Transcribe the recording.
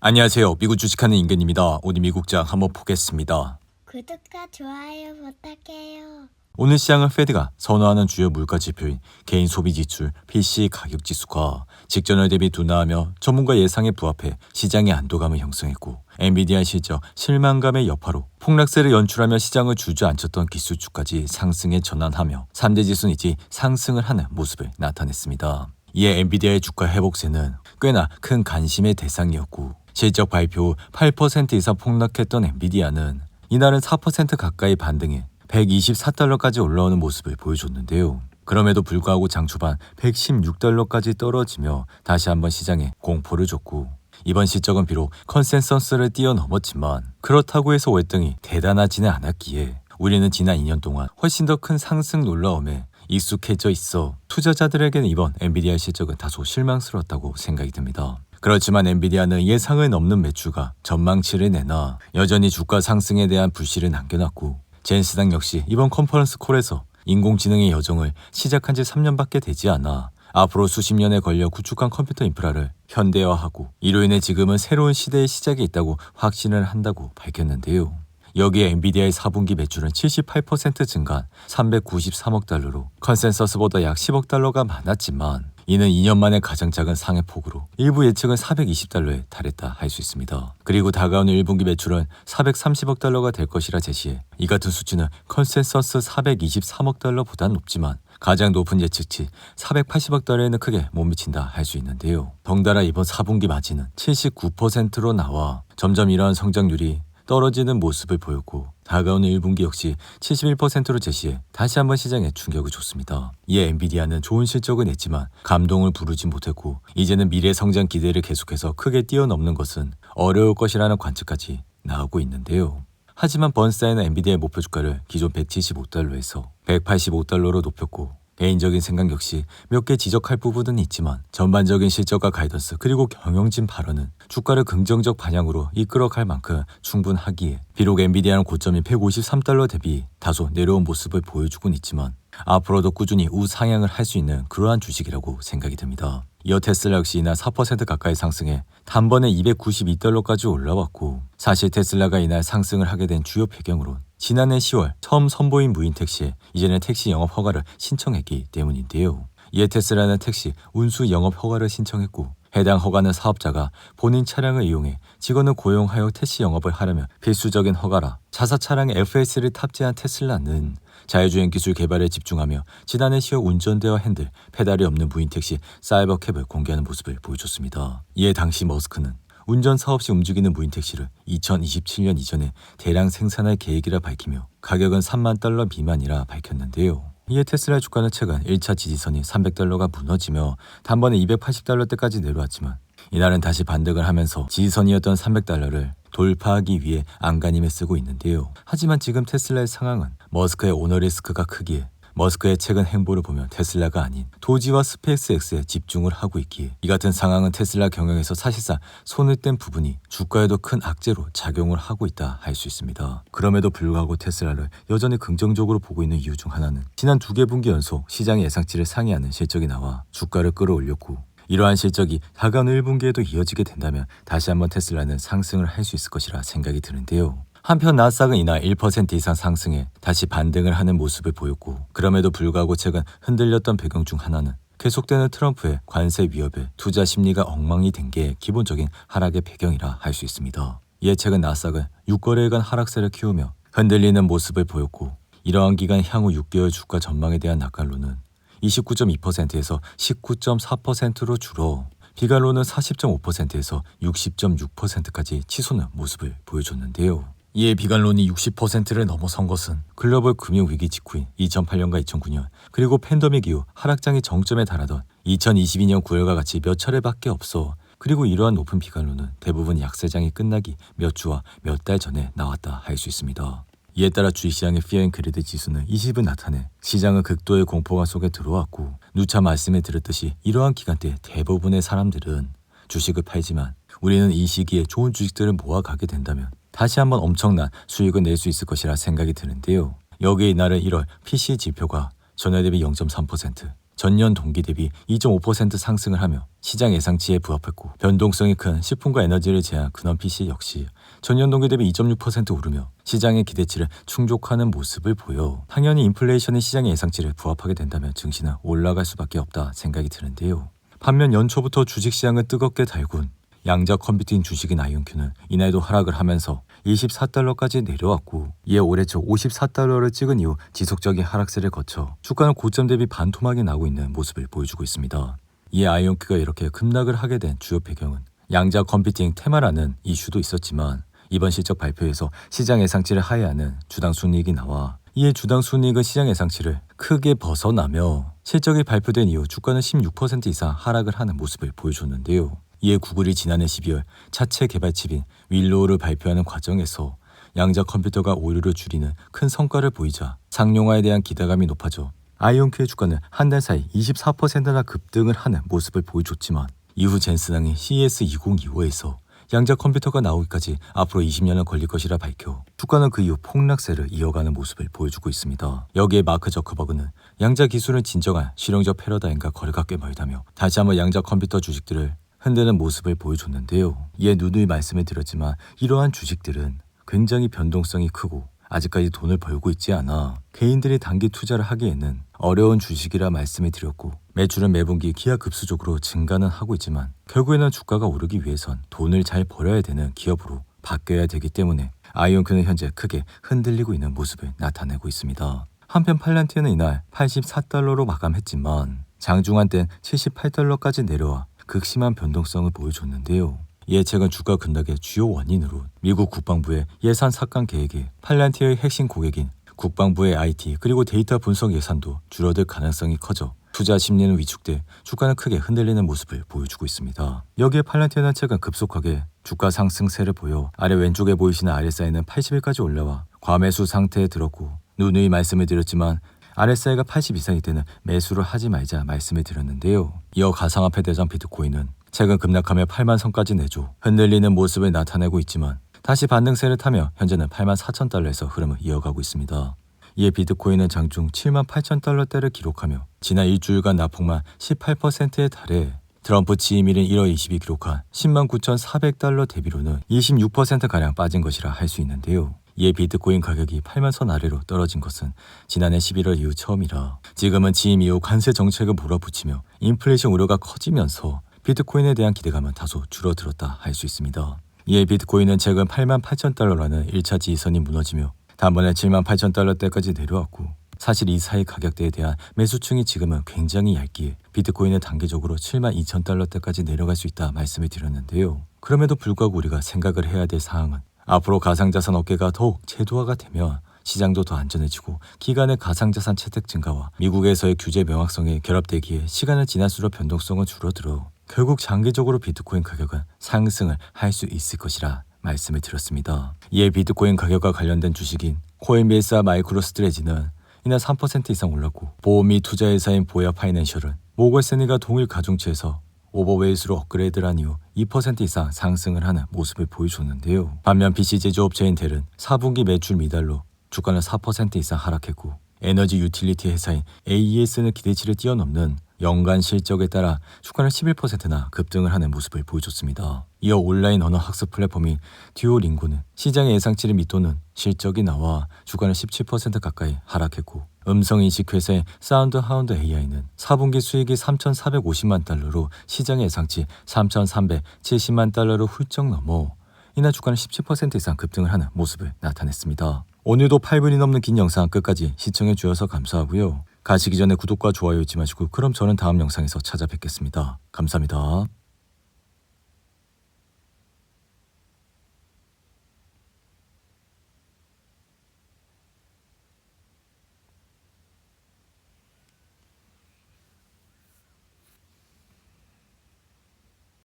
안녕하세요. 미국 주식하는 임근입니다. 오늘 미국장 한번 보겠습니다. 구독과 좋아요 부탁해요. 오늘 시장은 페드가 선호하는 주요 물가 지표인 개인 소비 지출, PCE 가격 지수가 직전월 대비 둔화하며 전문가 예상에 부합해 시장의 안도감을 형성했고, 엔비디아 실적 실망감의 여파로 폭락세를 연출하며 시장을 주저앉혔던 기술주까지 상승에 전환하며 3대 지수는 이제 상승을 하는 모습을 나타냈습니다. 이에 엔비디아의 주가 회복세는 꽤나 큰 관심의 대상이었고, 실적 발표 후 8% 이상 폭락했던 엔비디아는 이날은 4% 가까이 반등해 124달러까지 올라오는 모습을 보여줬는데요. 그럼에도 불구하고 장 초반 116달러까지 떨어지며 다시 한번 시장에 공포를 줬고, 이번 실적은 비록 컨센서스를 뛰어넘었지만 그렇다고 해서 월등히 대단하지는 않았기에 우리는 지난 2년 동안 훨씬 더 큰 상승 놀라움에 익숙해져 있어 투자자들에게는 이번 엔비디아 실적은 다소 실망스러웠다고 생각이 듭니다. 그렇지만 엔비디아는 예상을 넘는 매출과 전망치를 내놔 여전히 주가 상승에 대한 불씨를 남겨놨고, 젠스당 역시 이번 컨퍼런스 콜에서 인공지능의 여정을 시작한 지 3년밖에 되지 않아 앞으로 수십 년에 걸려 구축한 컴퓨터 인프라를 현대화하고 이로 인해 지금은 새로운 시대의 시작이 있다고 확신을 한다고 밝혔는데요. 여기에 엔비디아의 4분기 매출은 78% 증가한 393억 달러로 컨센서스보다 약 10억 달러가 많았지만, 이는 2년 만에 가장 작은 상회폭으로 일부 예측은 420달러에 달했다 할 수 있습니다. 그리고 다가오는 1분기 매출은 430억 달러가 될 것이라 제시해 이 같은 수치는 컨센서스 423억 달러보다 높지만 가장 높은 예측치 480억 달러에는 크게 못 미친다 할 수 있는데요. 덩달아 이번 4분기 마진은 79%로 나와 점점 이러한 성장률이 떨어지는 모습을 보였고, 다가오는 1분기 역시 71%로 제시해 다시 한번 시장에 충격을 줬습니다. 이에 엔비디아는 좋은 실적을 냈지만 감동을 부르지 못했고, 이제는 미래 성장 기대를 계속해서 크게 뛰어넘는 것은 어려울 것이라는 관측까지 나오고 있는데요. 하지만 번스타인은 엔비디아의 목표 주가를 기존 175달러에서 185달러로 높였고, 개인적인 생각 역시 몇 개 지적할 부분은 있지만 전반적인 실적과 가이던스 그리고 경영진 발언은 주가를 긍정적 방향으로 이끌어갈 만큼 충분하기에, 비록 엔비디아는 고점인 153달러 대비 다소 내려온 모습을 보여주곤 있지만 앞으로도 꾸준히 우상향을 할 수 있는 그러한 주식이라고 생각이 듭니다. 이어 테슬라 역시 이날 4% 가까이 상승해 단번에 292달러까지 올라왔고, 사실 테슬라가 이날 상승을 하게 된 주요 배경으론 지난해 10월 처음 선보인 무인 택시에 이제는 택시 영업 허가를 신청했기 때문인데요. 이에 테슬라는 택시 운수 영업 허가를 신청했고, 해당 허가는 사업자가 본인 차량을 이용해 직원을 고용하여 택시 영업을 하려면 필수적인 허가라, 자사 차량에 FS를 탑재한 테슬라는 자율주행 기술 개발에 집중하며 지난해 10월 운전대와 핸들, 페달이 없는 무인 택시 사이버캡을 공개하는 모습을 보여줬습니다. 이에 당시 머스크는 운전사 없이 움직이는 무인 택시를 2027년 이전에 대량 생산할 계획이라 밝히며 가격은 3만 달러 미만이라 밝혔는데요. 이에 테슬라 주가는 최근 1차 지지선인 300달러가 무너지며 단번에 280달러대까지 내려왔지만 이날은 다시 반등을 하면서 지지선이었던 300달러를 돌파하기 위해 안간힘을 쓰고 있는데요. 하지만 지금 테슬라의 상황은 머스크의 오너 리스크가 크기에 머스크의 최근 행보를 보면 테슬라가 아닌 도지와 스페이스X에 집중을 하고 있기에 이 같은 상황은 테슬라 경영에서 사실상 손을 뗀 부분이 주가에도 큰 악재로 작용을 하고 있다 할 수 있습니다. 그럼에도 불구하고 테슬라를 여전히 긍정적으로 보고 있는 이유 중 하나는 지난 2개 분기 연속 시장의 예상치를 상회하는 실적이 나와 주가를 끌어올렸고, 이러한 실적이 다가오는 1분기에도 이어지게 된다면 다시 한번 테슬라는 상승을 할 수 있을 것이라 생각이 드는데요. 한편 나스닥은 이날 1% 이상 상승해 다시 반등을 하는 모습을 보였고, 그럼에도 불구하고 최근 흔들렸던 배경 중 하나는 계속되는 트럼프의 관세 위협에 투자 심리가 엉망이 된 게 기본적인 하락의 배경이라 할 수 있습니다. 이에 최근 나스닥은 6거래일간 하락세를 키우며 흔들리는 모습을 보였고, 이러한 기간 향후 6개월 주가 전망에 대한 낙관론은 29.2%에서 19.4%로 줄어 비관론은 40.5%에서 60.6%까지 치솟는 모습을 보여줬는데요. 이에 비관론이 60%를 넘어선 것은 글로벌 금융위기 직후인 2008년과 2009년 그리고 팬데믹 이후 하락장이 정점에 달하던 2022년 9월과 같이 몇 차례밖에 없어, 그리고 이러한 높은 비관론은 대부분 약세장이 끝나기 몇 주와 몇 달 전에 나왔다 할 수 있습니다. 이에 따라 주식시장의 피어 앤 그리드 지수는 20을 나타내 시장은 극도의 공포감 속에 들어왔고, 누차 말씀을 드렸듯이 이러한 기간대 대부분의 사람들은 주식을 팔지만 우리는 이 시기에 좋은 주식들을 모아가게 된다면 다시 한번 엄청난 수익을 낼 수 있을 것이라 생각이 드는데요. 여기에 이날은 1월 PCE 지표가 전월 대비 0.3%, 전년 동기 대비 2.5% 상승을 하며 시장 예상치에 부합했고 변동성이 큰 식품과 에너지를 제한 근원 PC 역시 전년 동기 대비 2.6% 오르며 시장의 기대치를 충족하는 모습을 보여 당연히 인플레이션이 시장의 예상치를 부합하게 된다면 증시는 올라갈 수밖에 없다 생각이 드는데요. 반면 연초부터 주식시장을 뜨겁게 달군 양자 컴퓨팅 주식인 아이온큐는 이날도 하락을 하면서 24달러까지 내려왔고 이에 올해 초 54달러를 찍은 이후 지속적인 하락세를 거쳐 주가는 고점 대비 반토막이 나고 있는 모습을 보여주고 있습니다. 이에 아이온큐가 이렇게 급락을 하게 된 주요 배경은 양자 컴퓨팅 테마라는 이슈도 있었지만 이번 실적 발표에서 시장 예상치를 하회하는 주당 순이익이 나와 이에 주당 순이익은 시장 예상치를 크게 벗어나며 실적이 발표된 이후 주가는 16% 이상 하락을 하는 모습을 보여줬는데요. 이에 구글이 지난해 12월 차체 개발칩인 윌로우를 발표하는 과정에서 양자 컴퓨터가 오류를 줄이는 큰 성과를 보이자 상용화에 대한 기대감이 높아져 아이온큐의 주가는 한 달 사이 24%나 급등을 하는 모습을 보여줬지만 이후 젠슨항이 CES 2025에서 양자 컴퓨터가 나오기까지 앞으로 20년은 걸릴 것이라 밝혀 주가는 그 이후 폭락세를 이어가는 모습을 보여주고 있습니다. 여기에 마크 저커버그는 양자 기술은 진정한 실용적 패러다임과 거리가 꽤 멀다며 다시 한번 양자 컴퓨터 주식들을 흔드는 모습을 보여줬는데요. 이에 누누이 말씀을 드렸지만 이러한 주식들은 굉장히 변동성이 크고 아직까지 돈을 벌고 있지 않아 개인들이 단기 투자를 하기에는 어려운 주식이라 말씀을 드렸고 매출은 매분기 기하급수적으로 증가는 하고 있지만 결국에는 주가가 오르기 위해선 돈을 잘 벌어야 되는 기업으로 바뀌어야 되기 때문에 아이온큐는 현재 크게 흔들리고 있는 모습을 나타내고 있습니다. 한편 팔란티어는 이날 84달러로 마감했지만 장중한 땐 78달러까지 내려와 극심한 변동성을 보여줬는데요. 이에 최근 주가 급락의 주요 원인으로 미국 국방부의 예산 삭감 계획에 팔란티어의 핵심 고객인 국방부의 IT 그리고 데이터 분석 예산도 줄어들 가능성이 커져 투자 심리는 위축돼 주가는 크게 흔들리는 모습을 보여주고 있습니다. 여기에 팔란티어는 최근 급속하게 주가 상승세를 보여 아래 왼쪽에 보이시는 RSI는 80일까지 올라와 과매수 상태에 들었고 누누이 말씀을 드렸지만 RSI가 80 이상일 때는 매수를 하지 말자 말씀을 드렸는데요. 이어 가상화폐 대장 비트코인은 최근 급락하며 8만 선까지 내줘 흔들리는 모습을 나타내고 있지만 다시 반등세를 타며 현재는 8만 4천 달러에서 흐름을 이어가고 있습니다. 이에 비트코인은 장중 7만 8천 달러대를 기록하며 지난 일주일간 낙폭만 18%에 달해 트럼프 취임일인 1월 20일 기록한 10만 9,400달러 대비로는 26%가량 빠진 것이라 할 수 있는데요. 이에 비트코인 가격이 8만 선 아래로 떨어진 것은 지난해 11월 이후 처음이라 지금은 취임 이후 관세 정책을 몰아붙이며 인플레이션 우려가 커지면서 비트코인에 대한 기대감은 다소 줄어들었다 할 수 있습니다. 이에 비트코인은 최근 8만 8천 달러라는 1차 지지선이 무너지며 단번에 7만 8천 달러대까지 내려왔고 사실 이 사이 가격대에 대한 매수층이 지금은 굉장히 얇기에 비트코인은 단기적으로 7만 2천 달러대까지 내려갈 수 있다 말씀을 드렸는데요. 그럼에도 불구하고 우리가 생각을 해야 될 사항은 앞으로 가상자산 업계가 더욱 제도화가 되면 시장도 더 안전해지고 기간의 가상자산 채택 증가와 미국에서의 규제 명확성이 결합되기에 시간을 지날수록 변동성은 줄어들어 결국 장기적으로 비트코인 가격은 상승을 할 수 있을 것이라 말씀을 드렸습니다. 이에 비트코인 가격과 관련된 주식인 코인베이스와 마이크로스트레지는 이날 3% 이상 올랐고 보험 및 투자회사인 보야 파이낸셜은 모건스탠리가 동일 가중치에서 오버웨이스로 업그레이드를 한 이후 2% 이상 상승을 하는 모습을 보여줬는데요. 반면 PC 제조업체인 델은 4분기 매출 미달로 주가는 4% 이상 하락했고 에너지 유틸리티 회사인 AES는 기대치를 뛰어넘는 연간 실적에 따라 주가는 11%나 급등을 하는 모습을 보여줬습니다. 이어 온라인 언어 학습 플랫폼인 듀오링고는 시장의 예상치를 밑도는 실적이 나와 주가는 17% 가까이 하락했고 음성인식 회사인 사운드하운드 AI는 4분기 수익이 3,450만 달러로 시장의 예상치 3,370만 달러로 훌쩍 넘어 이날 주가는 17% 이상 급등을 하는 모습을 나타냈습니다. 오늘도 8분이 넘는 긴 영상 끝까지 시청해 주셔서 감사하고요. 가시기 전에 구독과 좋아요 잊지 마시고 그럼 저는 다음 영상에서 찾아뵙겠습니다. 감사합니다.